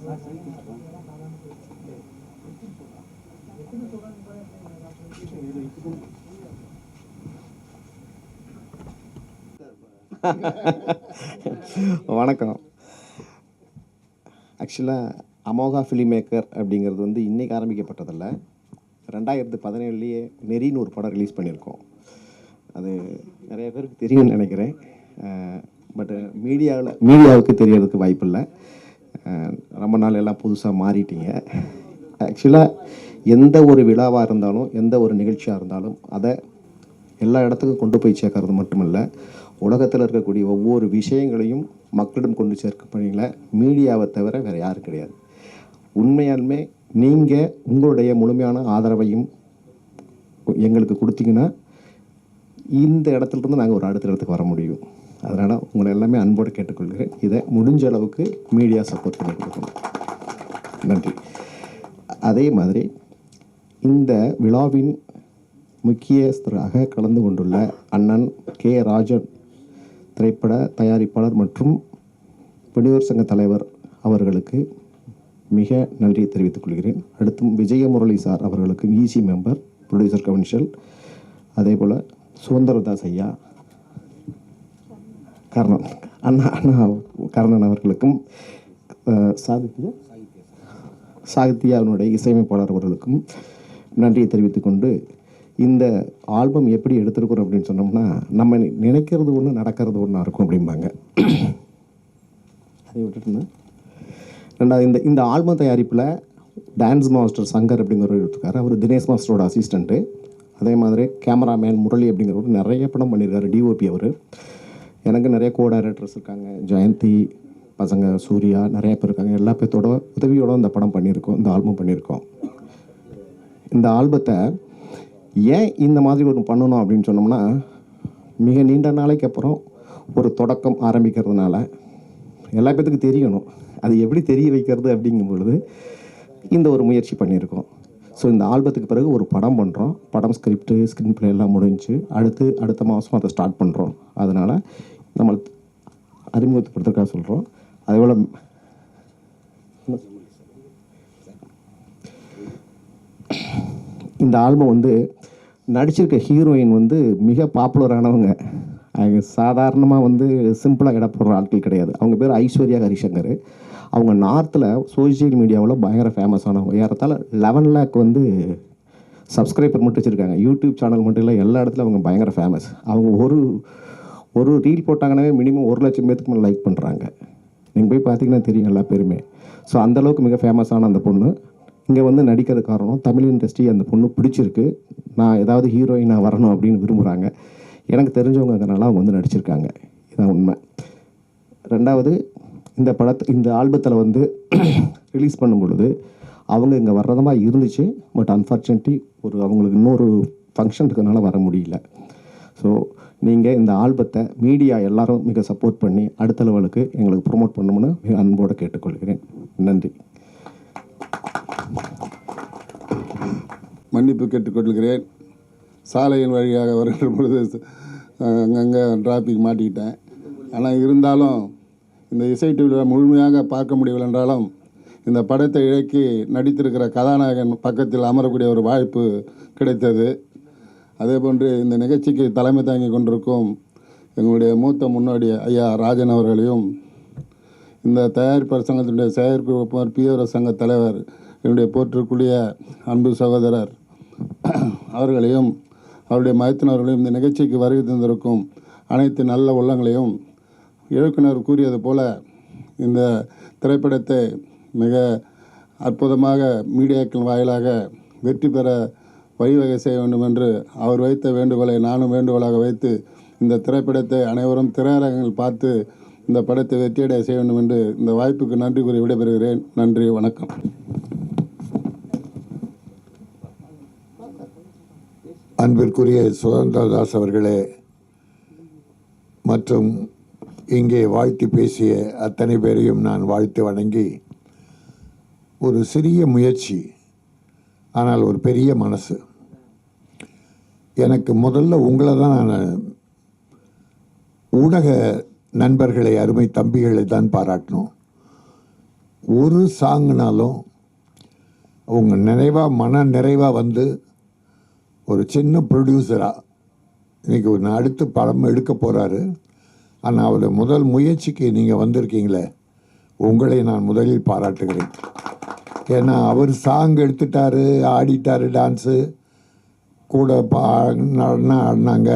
வணக்கம். ஆக்சுவலாக அமோகா film maker அப்படிங்கிறது வந்து இன்றைக்கி ஆரம்பிக்கப்பட்டதில்லை. 2017 நெறின்னு ஒரு படம் ரிலீஸ் பண்ணியிருக்கோம். அது நிறைய பேருக்கு தெரியும்னு நினைக்கிறேன். பட்டு மீடியாவுக்கு தெரியறதுக்கு வாய்ப்பு இல்லை. ரொம்ப நாள் எல்லாம் புதுசாக மாறிட்டீங்க. ஆக்சுவலாக எந்த ஒரு விழாவாக இருந்தாலும், எந்த ஒரு நிகழ்ச்சியாக இருந்தாலும் அதை எல்லா இடத்துக்கும் கொண்டு போய் சேர்க்கறது மட்டுமல்ல, உலகத்தில் இருக்கக்கூடிய ஒவ்வொரு விஷயங்களையும் மக்களிடம் கொண்டு சேர்க்க பணியில் மீடியாவை தவிர வேறு யாரும் கிடையாது. உண்மையாலுமே நீங்கள் உங்களுடைய முழுமையான ஆதரவையும் எங்களுக்கு கொடுத்தீங்கன்னா இந்த இடத்துலேருந்து நாங்கள் ஒரு அடுத்த இடத்துக்கு வர முடியும். அதனால் உங்களை எல்லாமே அன்போடு கேட்டுக்கொள்கிறேன். இதை முடிஞ்ச அளவுக்கு மீடியா சப்போர்ட் பண்ணி கொடுக்கணும். நன்றி. அதே மாதிரி இந்த விழாவின் முக்கியஸ்தராக கலந்து கொண்டுள்ள அண்ணன் கே ராஜன், திரைப்பட தயாரிப்பாளர் மற்றும் பெணியோர் சங்க தலைவர் அவர்களுக்கு மிக நன்றி தெரிவித்துக் கொள்கிறேன். அடுத்தும் விஜயமுரளி சார் அவர்களுக்கும் ஈசி மெம்பர், ப்ரொடியூசர் கவுன்சில், அதே போல் சுதந்திரதாஸ் ஐயா, அண்ணா கர்ணன் அவர்களுக்கும், சாகித்யாவினுடைய இசையமைப்பாளர் அவர்களுக்கும் நன்றியை தெரிவித்துக்கொண்டு, இந்த ஆல்பம் எப்படி எடுத்துருக்குறோம் அப்படின்னு சொன்னோம்னா, நம்ம நினைக்கிறது ஒன்று நடக்கிறது ஒன்றா இருக்கும் அப்படிம்பாங்க. அதை விட்டுட்டுனா ரெண்டாவது, இந்த ஆல்பம் தயாரிப்பில் டான்ஸ் மாஸ்டர் சங்கர் அப்படிங்கிறவர் இருக்கார். அவர் தினேஷ் மாஸ்டரோட அசிஸ்டண்ட்டு. அதே மாதிரி கேமராமேன் முரளி அப்படிங்கிறவர் நிறைய படம் பண்ணியிருக்காரு. டிஓபி அவர். எனக்கு நிறைய கோ டைரக்டர்ஸ் இருக்காங்க. ஜெயந்தி பசங்க, சூர்யா, நிறைய பேர் இருக்காங்க. எல்லா பேர்த்தோட உதவியோடு இந்த படம் பண்ணியிருக்கோம், இந்த ஆல்பம் பண்ணியிருக்கோம். இந்த ஆல்பத்தை ஏன் இந்த மாதிரி ஒன்று பண்ணணும் அப்படின்னு சொன்னோம்னா, மிக நீண்ட நாளைக்கு அப்புறம் ஒரு தொடக்கம் ஆரம்பிக்கிறதுனால எல்லா பேர்த்துக்கும் தெரியணும். அது எப்படி தெரிய வைக்கிறது அப்படிங்கும் பொழுது இந்த ஒரு முயற்சி பண்ணியிருக்கோம். ஸோ இந்த ஆல்பத்துக்கு பிறகு ஒரு படம் பண்ணுறோம். படம் ஸ்க்ரீன் பிளே எல்லாம் முடிஞ்சு அடுத்த மாதம் அதை ஸ்டார்ட் பண்ணுறோம். அதனால் நம்ம அறிமுகப்படுத்துறதுக்காக சொல்கிறோம். அதேபோல் இந்த ஆல்பம் வந்து நடிச்சிருக்க ஹீரோயின் வந்து மிக பாப்புலரானவங்க. அவங்க சாதாரணமாக வந்து சிம்பிளாக இட போடுற ஆட்கள் கிடையாது. அவங்க பேர் ஐஸ்வர்யா ஹரிசங்கர். அவங்க நார்த்தில் சோஷியல் மீடியாவில் பயங்கர ஃபேமஸானவங்க. ஏறத்தாழ 11 லேக் வந்து சப்ஸ்கிரைபர் மட்டும் வச்சுருக்காங்க. யூடியூப் சேனல் மட்டும் இல்லை, எல்லா இடத்துலையும் அவங்க பயங்கர ஃபேமஸ். அவங்க ஒரு ரீல் போட்டாங்கன்னாவே மினிமம் 1 லட்சம் பேருக்கு மேலே லைக் பண்ணுறாங்க. நீங்கள் போய் பார்த்தீங்கன்னா தெரியும் எல்லா பேருமே. ஸோ அந்தளவுக்கு மிக ஃபேமஸான அந்த பொண்ணு இங்கே வந்து நடிக்கிறது காரணம் தமிழ் இண்டஸ்ட்ரி அந்த பொண்ணு பிடிச்சிருக்கு. நான் ஏதாவது ஹீரோயினாக வரணும் அப்படின்னு விரும்புகிறாங்க. எனக்கு தெரிஞ்சவங்கனால அவங்க வந்து நடிச்சிருக்காங்க. இதுதான் உண்மை. ரெண்டாவது, இந்த ஆல்பத்தில் வந்து ரிலீஸ் பண்ணும் பொழுது அவங்க இங்கே வர்றதமாக இருந்துச்சு. பட் அன்ஃபார்ச்சுனேட்லி அவங்களுக்கு இன்னொரு ஃபங்க்ஷன் இருக்கிறதுனால வர முடியல. ஸோ நீங்கள் இந்த ஆல்பத்தை மீடியா எல்லாரும் மிக சப்போர்ட் பண்ணி அடுத்த லெவலுக்கு எங்களுக்கு ப்ரொமோட் பண்ணணும்னு மிக அன்போடு கேட்டுக்கொள்கிறேன். நன்றி. மன்னிப்பு கேட்டுக்கொள்கிறேன். சாலையின் வழியாக வருகிற பொழுது அங்கங்கே டிராஃபிக் மாட்டிக்கிட்டேன். ஆனால் இருந்தாலும் இந்த இசை டிவியில் முழுமையாக பார்க்க முடியவில்லை என்றாலும் இந்த படத்தை இழக்கி நடித்திருக்கிற கதாநாயகன் பக்கத்தில் அமரக்கூடிய ஒரு வாய்ப்பு கிடைத்தது. அதேபோன்று இந்த நிகழ்ச்சிக்கு தலைமை தாங்கி கொண்டிருக்கும் எங்களுடைய மூத்த முன்னோடி ஐயா ராஜன் அவர்களையும், இந்த தயாரிப்பாளர் சங்கத்தினுடைய செயற்குழுப்பினர் பிஆர்ஓ சங்க தலைவர் என்னுடைய போற்றுக்குரிய அன்பு சகோதரர் அவர்களையும் அவருடைய மைத்தினர்களையும், இந்த நிகழ்ச்சிக்கு வருகை தந்திருக்கும் அனைத்து நல்ல உள்ளங்களையும், இயக்குனர் கூறியது போல இந்த திரைப்படத்தை மிக அற்புதமாக மீடியாக்கள் வாயிலாக வெற்றி பெற வழிவகை செய்ய வேண்டும் என்று அவர் வைத்த வேண்டுகோளை நானும் வேண்டுகோளாக வைத்து இந்த திரைப்படத்தை அனைவரும் திரையரங்கில் பார்த்து இந்த படத்தை வெற்றியடைய செய்ய வேண்டும் என்று இந்த வாய்ப்புக்கு நன்றி கூறி விடைபெறுகிறேன். நன்றி, வணக்கம். அன்பிற்குரிய சுதந்திரதாஸ் அவர்களே மற்றும் இங்கே வாழ்த்தி பேசிய அத்தனை பேரையும் நான் வாழ்த்து வணங்கி, ஒரு சிறிய முயற்சி ஆனால் ஒரு பெரிய மனசு. எனக்கு முதல்ல உங்களை தான் நான் ஊடக நண்பர்களை, அருமை தம்பிகளை தான் பாராட்டணும். ஒரு சாங்குனாலும் அவங்க மன நிறைவாக வந்து ஒரு சின்ன ப்ரொடியூசராக இன்றைக்கி ஒரு அடுத்து படம் எடுக்க போகிறாரு. ஆனால் அவருடைய முதல் முயற்சிக்கு நீங்கள் வந்திருக்கீங்களே, உங்களை நான் முதலில் பாராட்டுகிறேன். ஏன்னா அவர் சாங் எடுத்துட்டாரு, ஆடிட்டாரு, டான்ஸு கூட ஆடினாங்க.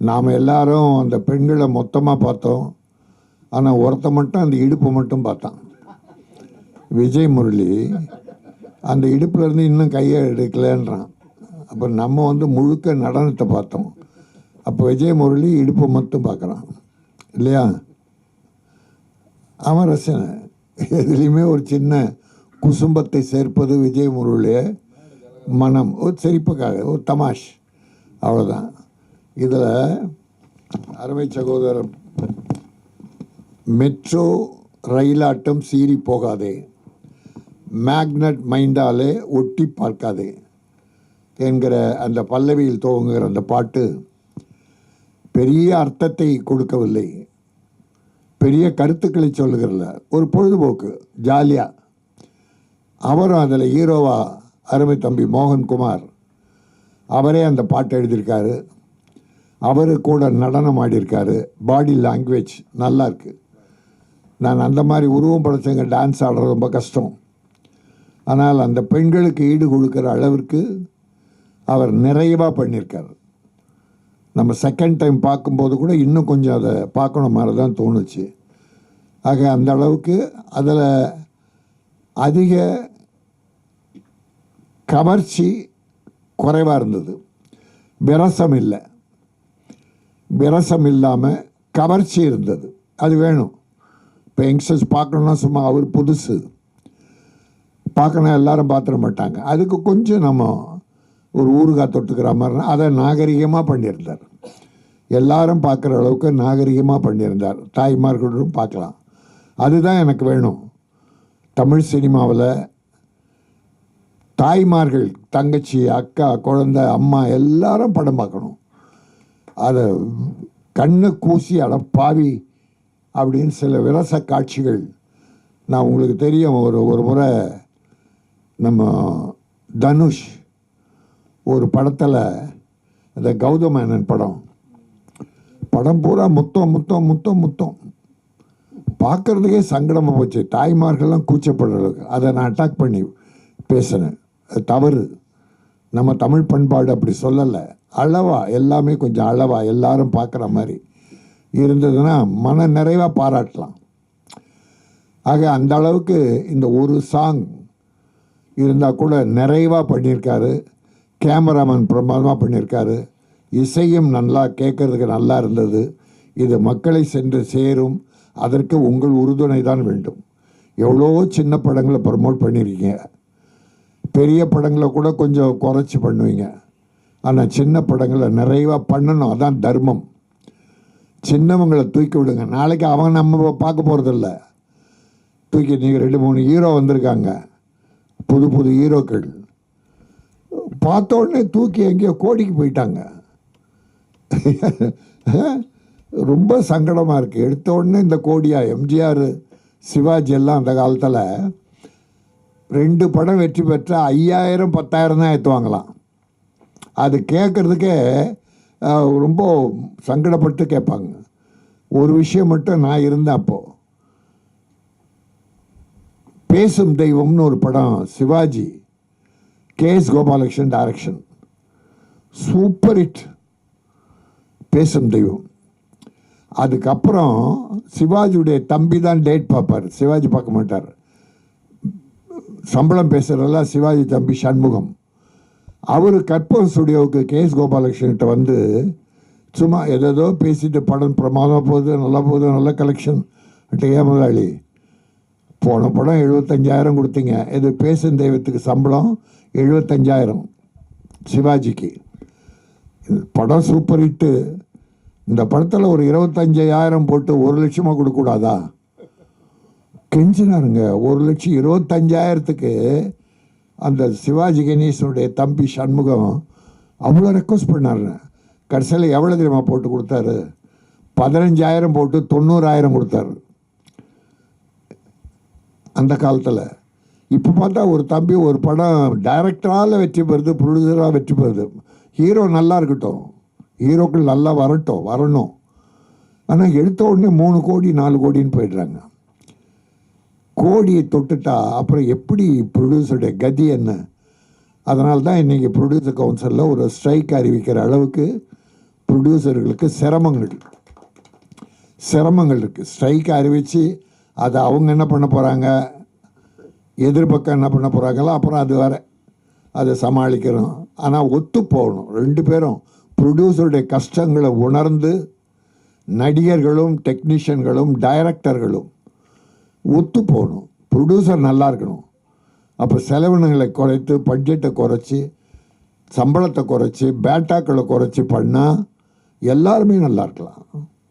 நாம் எல்லாரும் அந்த பெண்களை மொத்தமாக பார்த்தோம். ஆனால் ஒருத்த மட்டும் அந்த இடுப்பு மட்டும் பார்த்தான். விஜய் முரளி அந்த இடுப்புலேருந்து இன்னும் கையை எடுக்கலன்றான். அப்போ நம்ம வந்து முழுக்க நடனத்தை பார்த்தோம். அப்போ விஜய் முரளி இடுப்பை மட்டும் பார்க்குறான் இல்லையா? அவன் ரசனை. எதுலேயுமே ஒரு சின்ன குசும்பத்தை சேர்ப்பது விஜய் முரளிய மனம், ஒரு சிரிப்புக்காக, ஒரு தமாஷ், அவ்வளோதான். இதில் அருமை சகோதரர் மெட்ரோ ரயிலாட்டம் சீறி போகாதே, மேக்னட் மைண்டாலே ஒட்டி பார்க்காதே என்கிற அந்த பல்லவியில் துவங்குகிற அந்த பாட்டு பெரிய அர்த்தத்தை கொடுக்கவில்லை, பெரிய கருத்துக்களை சொல்லுகிறல, ஒரு பொழுதுபோக்கு, ஜாலியாக. அவரும் அதில் ஹீரோவா அருமை தம்பி மோகன்குமார், அவரே அந்த பாட்டை எழுதியிருக்காரு. அவர் கூட நடனம் ஆடியிருக்காரு. பாடி லாங்குவேஜ் நல்லா இருக்குது. நான் அந்த மாதிரி உருவம் படைச்சவங்க டான்ஸ் ஆடுறது ரொம்ப கஷ்டம். ஆனால் அந்த பெண்களுக்கு ஈடு கொடுக்குற அளவிற்கு அவர் நிறைவாக பண்ணியிருக்கார். நம்ம செகண்ட் டைம் பார்க்கும்போது கூட இன்னும் கொஞ்சம் அதை பார்க்கணும் மாதிரி தான் தோணுச்சு. ஆக அந்த அளவுக்கு அதில் அதிக கவர்ச்சி குறைவாக இருந்தது. விரசம் இல்லை, விரசம் இல்லாமல் கவர்ச்சி இருந்தது. அது வேணும். இப்போ யங்ஸ்டர்ஸ் பார்க்கணுன்னா சும்மா அவர் புதுசு பார்க்கணும், எல்லாரும் பார்த்துட மாட்டாங்க. அதுக்கு கொஞ்சம் நம்ம ஒரு ஊறுகாய் தொட்டுக்கிற மாதிரினா அதை நாகரிகமாக பண்ணியிருந்தார். எல்லாரும் பார்க்குற அளவுக்கு நாகரிகமாக பண்ணியிருந்தார். தாய்மார்களும் பார்க்கலாம். அதுதான் எனக்கு வேணும். தமிழ் சினிமாவில் தாய்மார்கள், தங்கச்சி, அக்கா, குழந்தை, அம்மா எல்லாரும் படம் பார்க்கணும். அதை கண்ணை கூசி அடப்பாவி அப்படின்னு சில விரச காட்சிகள் நான் உங்களுக்கு தெரியும். ஒரு முறை நம்ம தனுஷ் ஒரு படத்தில், அந்த கௌதமேனன் படம் பூரா முத்தம் பார்க்குறதுக்கே சங்கடமாக போச்சு. தாய்மார்கள்லாம் கூச்சப்படுறதுக்கு அதை நான் அட்டாக் பண்ணி பேசினேன். அது தவறு. நம்ம தமிழ் பண்பாடு அப்படி சொல்லலை. அளவா, எல்லாமே கொஞ்சம் அளவா, எல்லாரும் பார்க்குற மாதிரி இருந்ததுன்னா மன நிறைவாக பாராட்டலாம். ஆக அந்த அளவுக்கு இந்த ஒரு சாங் இருந்தால் கூட நிறைவாக பண்ணியிருக்காரு. கேமராமேன் பிரமாதமாக பண்ணியிருக்காரு. இசையும் நல்லா கேட்குறதுக்கு நல்லா இருந்தது. இது மக்களை சென்று சேரும். அதற்கு உங்கள் உறுதுணை தான் வேண்டும். எவ்வளோ சின்ன படங்களை ப்ரமோட் பண்ணியிருக்கீங்க. பெரிய படங்களை கூட கொஞ்சம் குறைச்சி பண்ணுவீங்க. ஆனால் சின்ன படங்களை நிறைவாக பண்ணணும். அதான் தர்மம். சின்னவங்களை தூக்கி விடுங்க. நாளைக்கு அவங்க நம்ம பார்க்க போகிறதில்ல. தூக்கி நீங்கள் 2-3 ஹீரோ வந்திருக்காங்க, புது ஹீரோக்கள். பார்த்த உடனே தூக்கி எங்கேயோ கோடிக்கு போயிட்டாங்க. ரொம்ப சங்கடமாக இருக்குது. எடுத்த உடனே இந்த கோடியா, எம்ஜிஆர், சிவாஜி எல்லாம் அந்த காலத்தில் 2 படம் வெற்றி பெற்ற 5000 10,000 தான் ஏற்றுவாங்களாம். அது கேட்குறதுக்கே ரொம்ப சங்கடப்பட்டு கேட்பாங்க. ஒரு விஷயம் மட்டும் நான் இருந்தேன் அப்போது. பேசும் தெய்வம்னு ஒரு படம், Sivaji, KS Gopalakrishnan direction, super hit Pesum Deivam. அதுக்கப்புறம் சிவாஜியுடைய தம்பி தான் டேட் பார்ப்பார், சிவாஜி பார்க்க மாட்டார். சம்பளம் பேசுகிறதெல்லாம் சிவாஜி தம்பி சண்முகம். அவர் கற்பகம் ஸ்டுடியோவுக்கு KS கோபாலகிருஷ்ணன்கிட்ட வந்து சும்மா ஏதோ பேசிட்டு படம் பிரமாதமாக போகுது, நல்லா போகுது, நல்ல கலெக்ஷன். ஏன் முதலாளி, போன படம் 75,000 கொடுத்தீங்க, இது பேசும் தெய்வத்துக்கு சம்பளம் 75,000 சிவாஜிக்கு. படம் சூப்பர் ஹிட்டு. இந்த படத்தில் ஒரு 25,000 போட்டு 1,00,000 கொடுக்கக்கூடாதா? கெஞ்சினாருங்க. 1,25,000க்கு அந்த சிவாஜி கணேசனுடைய தம்பி சண்முகம் அவ்வளோ ரெக்வஸ்ட் பண்ணார். கடைசியில் எவ்வளோ தெரியுமா போட்டு கொடுத்தாரு? 15,000 போட்டு 90,000 கொடுத்தாரு. அந்த காலத்தில். இப்போ பார்த்தா ஒரு தம்பி ஒரு படம் டைரக்டரால் வெற்றி பெறுது, ப்ரொடியூசராக வெற்றி பெறுது. ஹீரோ நல்லா இருக்கட்டும், ஹீரோக்கள் நல்லா வரணும். ஆனால் எடுத்த உடனே 3 கோடி 4 கோடின்னு போயிடுறாங்க. கோடியை தொட்டுட்டா அப்புறம் எப்படி ப்ரொடியூசருடைய கதி என்ன? அதனால தான் இன்றைக்கி ப்ரொடியூசர் கவுன்சிலில் ஒரு ஸ்ட்ரைக் அறிவிக்கிற அளவுக்கு ப்ரொடியூசர்களுக்கு சிரமங்கள் இருக்குது. ஸ்ட்ரைக் அறிவித்து அதை அவங்க என்ன பண்ண போகிறாங்க, எதிர்பக்கம் என்ன பண்ண போகிறாங்களோ அப்புறம் அது வர அதை சமாளிக்கிறோம். ஆனால் ஒத்து போகணும், 2 பேரும் ப்ரொடியூசருடைய கஷ்டங்களை உணர்ந்து நடிகர்களும் டெக்னீஷியன்களும் டைரக்டர்களும் ஒத்து போகணும். ப்ரொடியூசர் நல்லா இருக்கணும். அப்போ செலவினங்களை குறைத்து, பட்ஜெட்டை குறைச்சி, சம்பளத்தை குறைச்சி, பேட்டாக்களை குறைச்சி பண்ணால் எல்லாருமே நல்லா இருக்கலாம்.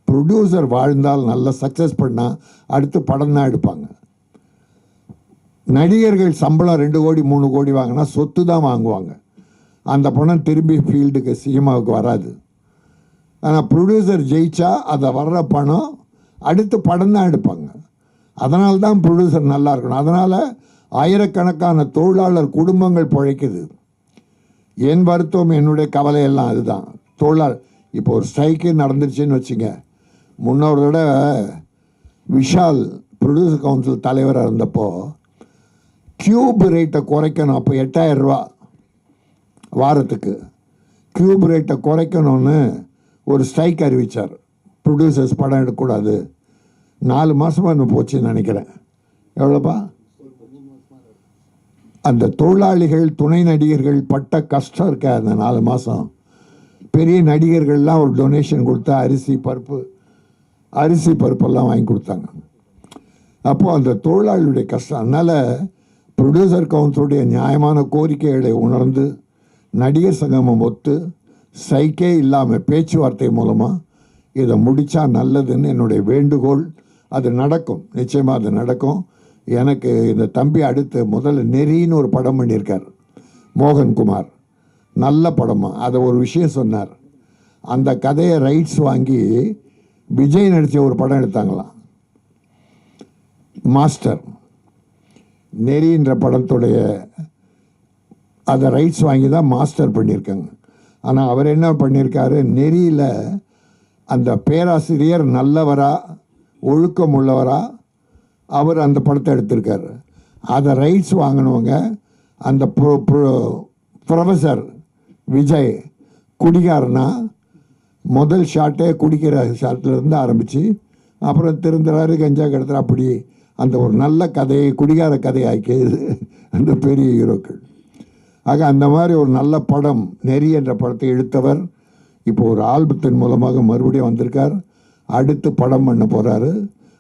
ப்ரொடியூசர் வாழ்ந்தால் நல்லா சக்ஸஸ் பண்ணால் அடுத்து படம் தான் எடுப்பாங்க. நடிகர்கள் சம்பளம் 2 கோடி 3 கோடி வாங்கினா சொத்து தான் வாங்குவாங்க. அந்த பணம் திரும்பி ஃபீல்டுக்கு சினிமாவுக்கு வராது. ஆனால் ப்ரொடியூசர் ஜெயிச்சா அதை வர்ற பணம் அடுத்து படம் தான் எடுப்பாங்க. அதனால தான் ப்ரொடியூசர் நல்லா இருக்கணும். அதனால் ஆயிரக்கணக்கான தொழிலாளர் குடும்பங்கள் பிழைக்குது. என் வருத்தம், என்னுடைய கவலையெல்லாம் அதுதான். இப்போ ஒரு ஸ்ட்ரைக்கு நடந்துருச்சுன்னு வச்சுங்க. முன்னொரு தடவை விஷால் ப்ரொடியூசர் கவுன்சில் தலைவராக இருந்தப்போ கியூப் ரேட்டை குறைக்கணும். அப்போ 8000 ரூபா வாரத்துக்கு கியூப் ரேட்டை குறைக்கணும்னு ஒரு ஸ்ட்ரைக் அறிவித்தார். ப்ரொடியூசர்ஸ் படம் எடுக்கக்கூடாது. 4 மாதமாக இன்னும் போச்சுன்னு நினைக்கிறேன். எவ்வளோப்பா? அந்த தொழிலாளிகள், துணை நடிகர்கள் பட்ட கஷ்டம் இருக்க அந்த 4 மாதம். பெரிய நடிகர்கள்லாம் ஒரு டொனேஷன் கொடுத்தா அரிசி பருப்பெல்லாம் வாங்கி கொடுத்தாங்க. அப்போது அந்த தொழிலாளியுடைய கஷ்டம். அதனால் ப்ரொடியூசர் கவுன்சிலுடைய நியாயமான கோரிக்கைகளை உணர்ந்து நடிகர் சங்கமம் ஒத்து ஸ்ட்ரைக்கே இல்லாமல் பேச்சுவார்த்தை மூலமாக இதை முடித்தா நல்லதுன்னு என்னுடைய வேண்டுகோள். அது நடக்கும், நிச்சயமாக அது நடக்கும். எனக்கு இந்த தம்பி அடுத்து முதல்ல நெறின்னு ஒரு படம் பண்ணியிருக்கார் மோகன்குமார். நல்ல படமாக அதை ஒரு விஷயம் சொன்னார். அந்த கதையை ரைட்ஸ் வாங்கி விஜய் நடித்த ஒரு படம் எடுத்தாங்களாம், மாஸ்டர். நெறின்ற படத்துடைய அதை ரைட்ஸ் வாங்கி தான் மாஸ்டர் பண்ணியிருக்காங்க. ஆனால் அவர் என்ன பண்ணியிருக்காரு, நெறியில் அந்த பேராசிரியர் நல்லவரா ஒழுக்கம் உள்ளவரா அவர் அந்த படத்தை எடுத்திருக்காரு. அதை ரைட்ஸ் வாங்கினவங்க அந்த ப்ரொஃபஸர் விஜய் குடிகாரனா முதல் ஷாட்டே குடிக்கிற ஷாட்டிலேருந்து ஆரம்பித்து அப்புறம் திருந்துறாரு, கஞ்சா கிடத்துற, அப்படி அந்த ஒரு நல்ல கதையை குடிகார கதையாக்கியது அந்த பெரிய ஹீரோக்கள். ஆக அந்த மாதிரி ஒரு நல்ல படம் நெறி என்ற படத்தை எடுத்தவர் இப்போ ஒரு ஆல்பத்தின் மூலமாக மறுபடியும் வந்திருக்கார். அடுத்து படம் பண்ண போகிறாரு.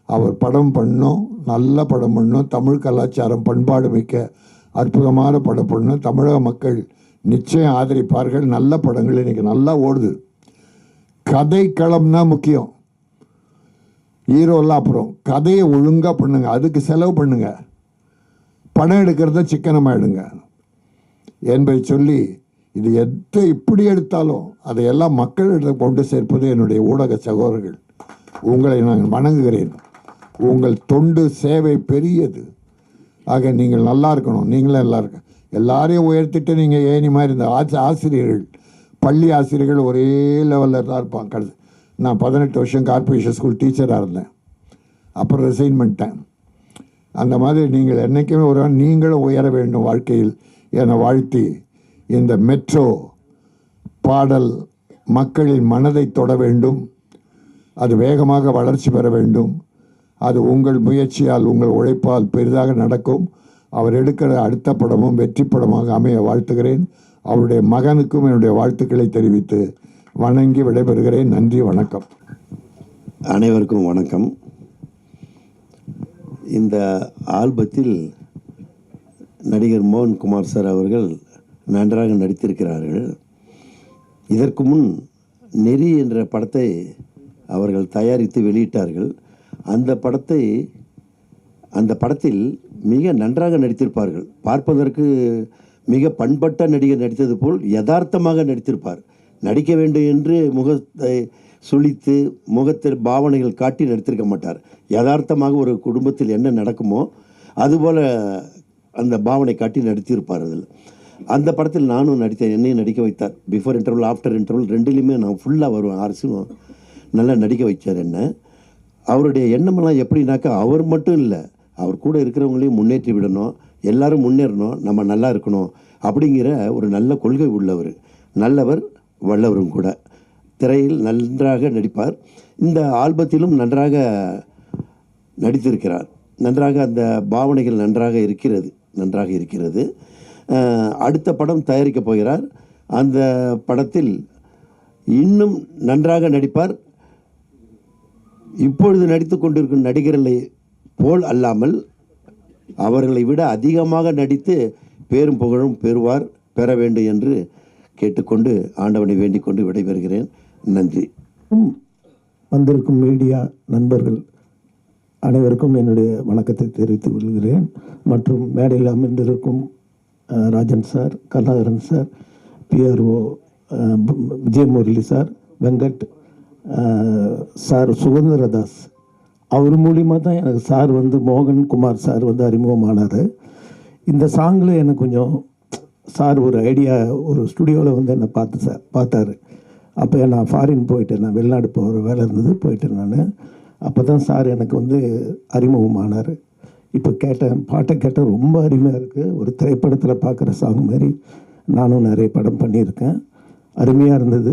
அவர் படம் பண்ணோம், நல்ல படம் பண்ணோம், தமிழ் கலாச்சாரம் பண்பாடு மிக்க அற்புதமான படம் பண்ணோம். தமிழக மக்கள் நிச்சயம் ஆதரிப்பார்கள். நல்ல படங்கள் இன்றைக்கி நல்லா ஓடுது. கதை களம்னா முக்கியம், ஹீரோலாம் அப்புறம். கதையை ஒழுங்காக பண்ணுங்க, அதுக்கு செலவு பண்ணுங்க, படம் எடுக்கிறத சிக்கனமாகிடுங்க என்பதை சொல்லி, இது இப்படி எடுத்தாலும் அதையெல்லாம் மக்களிடம் கொண்டு சேர்ப்பது என்னுடைய ஊடக சகோதரர்கள். உங்களை நான் வணங்குகிறேன். உங்கள் தொண்டு சேவை பெரியது. ஆக நீங்கள் நல்லா இருக்கணும். நீங்களும் நல்லா இருக்க, எல்லாரையும் உயர்த்திட்டு நீங்கள் ஏனி மாதிரி இந்த ஆசிரியர்கள், பள்ளி ஆசிரியர்கள் ஒரே லெவலில் தான் இருப்பாங்க. நான் 18 வருஷம் கார்ப்பரேஷன் ஸ்கூல் டீச்சராக இருந்தேன். அப்புறம் ரிசைன் பண்ணிட்டேன். அந்த மாதிரி நீங்கள் என்றைக்குமே நீங்களும் உயர வேண்டும் வாழ்க்கையில் என வாழ்த்தி, இந்த மெட்ரோ பாடல் மக்களின் மனதை தொட வேண்டும். அது வேகமாக வளர்ச்சி பெற வேண்டும். அது உங்கள் முயற்சியால், உங்கள் உழைப்பால் பெரிதாக நடக்கும். அவர் எடுக்கிற அடுத்த படமும் வெற்றி படமாக அமைய வாழ்த்துகிறேன். அவருடைய மகனுக்கும் என்னுடைய வாழ்த்துக்களை தெரிவித்து வணங்கி விடைபெறுகிறேன். நன்றி, வணக்கம். அனைவருக்கும் வணக்கம். இந்த ஆல்பத்தில் நடிகர் மோகன்குமார் சார் அவர்கள் நன்றாக நடித்திருக்கிறார்கள். இதற்கு முன் நெறி என்ற படத்தை அவர்கள் தயாரித்து வெளியிட்டார்கள். அந்த படத்தில் மிக நன்றாக நடித்திருப்பார்கள். பார்ப்பதற்கு மிக பண்பட்ட நடிகர் நடித்தது போல் யதார்த்தமாக நடித்திருப்பார். நடிக்க வேண்டும் என்று முகத்தை சுளித்து முகத்தில் பாவனைகள் காட்டி நடித்திருக்க மாட்டார். யதார்த்தமாக ஒரு குடும்பத்தில் என்ன நடக்குமோ அதுபோல் அந்த பாவனை காட்டி நடித்திருப்பார் அதில். அந்த படத்தில் நானும் நடித்தேன், என்னையும் நடிக்க வைத்தார். பிஃபோர் இன்டர்வல் ஆஃப்டர் இன்டர்வல் ரெண்டுலேயுமே நான் ஃபுல்லாக வருவேன். 6 சீனும் நல்லா நடிக்க வைச்சார் என்ன. அவருடைய எண்ணமெல்லாம் எப்படின்னாக்கா, அவர் மட்டும் இல்லை, அவர் கூட இருக்கிறவங்களையும் முன்னேற்றி விடணும், எல்லாரும் முன்னேறணும், நம்ம நல்லா இருக்கணும் அப்படிங்கிற ஒரு நல்ல கொள்கை உள்ளவர். நல்லவர், வல்லவரும் கூட. திரையில் நன்றாக நடிப்பார். இந்த ஆல்பத்திலும் நன்றாக நடித்திருக்கிறார். நன்றாக அந்த பாவனைகள் நன்றாக இருக்கிறது. அடுத்த படம் தயாரிக்கப் போகிறார். அந்த படத்தில் இன்னும் நன்றாக நடிப்பார். இப்பொழுது நடித்து கொண்டிருக்கும் நடிகர்களை போல் அல்லாமல் அவர்களை விட அதிகமாக நடித்து பேரும் புகழும் பெற வேண்டும் என்று கேட்டுக்கொண்டு ஆண்டவனை வேண்டிக் கொண்டு விடைபெறுகிறேன். நன்றி. வந்திருக்கும் மீடியா நண்பர்கள் அனைவருக்கும் என்னுடைய வணக்கத்தை தெரிவித்துக் கொள்கிறேன். மற்றும் மேடையில் அமர்ந்திருக்கும் Rajan sir, Karunakaran sir, PRO Vijayamurali sir, Venkat sir, Suthanthiradas, அவர் மூலிமா தான் எனக்கு சார் வந்து மோகன் குமார் சார் வந்து அறிமுகமானார். இந்த சாங்கில் எனக்கு கொஞ்சம் சார் ஒரு ஐடியா, ஒரு ஸ்டுடியோவில் வந்து என்னை பார்த்தாரு. அப்போ நான் ஃபாரின் போயிட்டேன், நான் வெளிநாடு போகிற வேலை இருந்தது, போயிட்டேன் நான். அப்போ தான் சார் எனக்கு வந்து அறிமுகமானார். இப்போ பாட்டை கேட்டேன், ரொம்ப அருமையாக இருக்குது. ஒரு திரைப்படத்தில் பார்க்குற சாங் மாதிரி நானும் நிறைய படம் பண்ணியிருக்கேன், அருமையாக இருந்தது.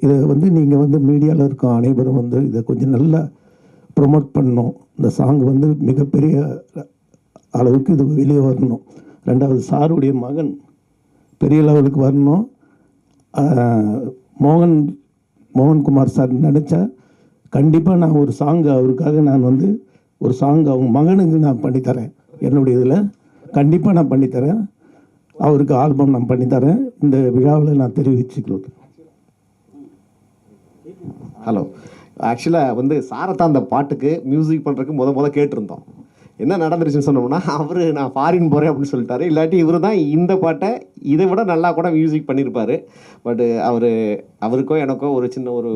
இதை வந்து நீங்கள் வந்து மீடியாவில் இருக்க அனைவரும் வந்து இதை கொஞ்சம் நல்லா ப்ரொமோட் பண்ணணும். இந்த சாங் வந்து மிகப்பெரிய அளவுக்கு இது வெளியே வரணும். ரெண்டாவது, சாருடைய மகன் பெரிய லெவலுக்கு வரணும். மோகன்குமார் சார் நினச்சா கண்டிப்பாக நான் ஒரு சாங் அவருக்காக நான் வந்து ஒரு சாங் அவங்க மகனுக்கு நான் பண்ணித்தரேன். என்னுடைய இதில் கண்டிப்பாக நான் பண்ணித்தரேன். அவருக்கு ஆல்பம் நான் பண்ணித்தரேன். இந்த விழாவில் நான் தெரிவிச்சுக்கிறேன். ஹலோ, ஆக்சுவலாக வந்து சாரத்தான் அந்த பாட்டுக்கு மியூசிக் பண்ணுறதுக்கு முத கேட்டிருந்தோம். என்ன நடந்துருச்சுன்னு சொன்னோம்னா, நான் ஃபாரின் போகிறேன் அப்படின்னு சொல்லிட்டாரு. இல்லாட்டி இவர் தான் இந்த பாட்டை இதை விட நல்லா கூட மியூசிக் பண்ணியிருப்பார். பட்டு அவருக்கோ எனக்கோ ஒரு சின்ன ஒரு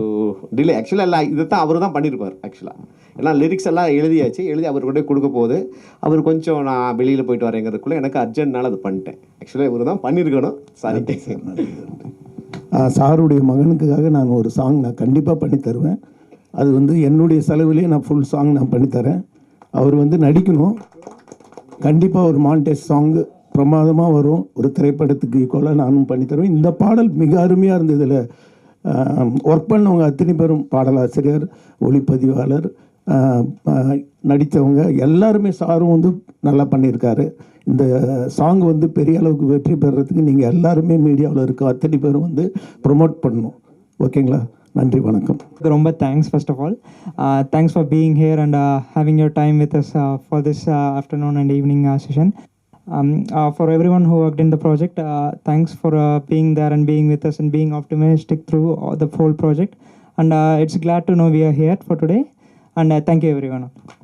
டிலே. ஆக்சுவலாக இல்லை, இதை தான் அவர் தான் பண்ணியிருப்பார். ஆக்சுவலாக எல்லாம் லிரிக்ஸ் எல்லாம் எழுதி அவர்கிட்ட கொடுக்க போகுது. அவர் கொஞ்சம் நான் வெளியில் போயிட்டு வரேங்கிறதுக்குள்ளே எனக்கு அர்ஜென்ட்னால அது பண்ணிட்டேன். ஆக்சுவலாக இவர் தான் பண்ணியிருக்கணும். சாரி. சாருடைய மகனுக்காக நான் ஒரு சாங் நான் கண்டிப்பாக பண்ணி தருவேன். அது வந்து என்னுடைய செலவிலே நான் ஃபுல் சாங் நான் பண்ணித்தரேன். அவர் வந்து நடிக்கணும். கண்டிப்பாக ஒரு மாண்டேஜ் சாங்கு பிரமாதமாக வரும். ஒரு திரைப்படத்துக்கு ஈக்குவலாக நானும் பண்ணித்தருவேன். இந்த பாடல் மிக அருமையாக இருந்தது. இதில் ஒர்க் பண்ணவங்க அத்தனை பேரும், பாடலாசிரியர், ஒளிப்பதிவாளர், நடித்தவங்க எல்லாருமே, சாரும் வந்து நல்லா பண்ணியிருக்காரு. இந்த சாங் வந்து பெரிய அளவுக்கு வெற்றி பெறுறதுக்கு நீங்கள் எல்லாருமே மீடியாவில் இருக்க அத்தனை பேரும் வந்து ப்ரொமோட் பண்ணணும். ஓகேங்களா? நன்றி, வணக்கம். ரொம்ப thanks. First of all thanks for being here and having your time with us for this afternoon and evening session. For everyone who worked in the project, thanks for being there and being with us and being optimistic through the whole project. And it's glad to know we are here for today. And thank you everyone.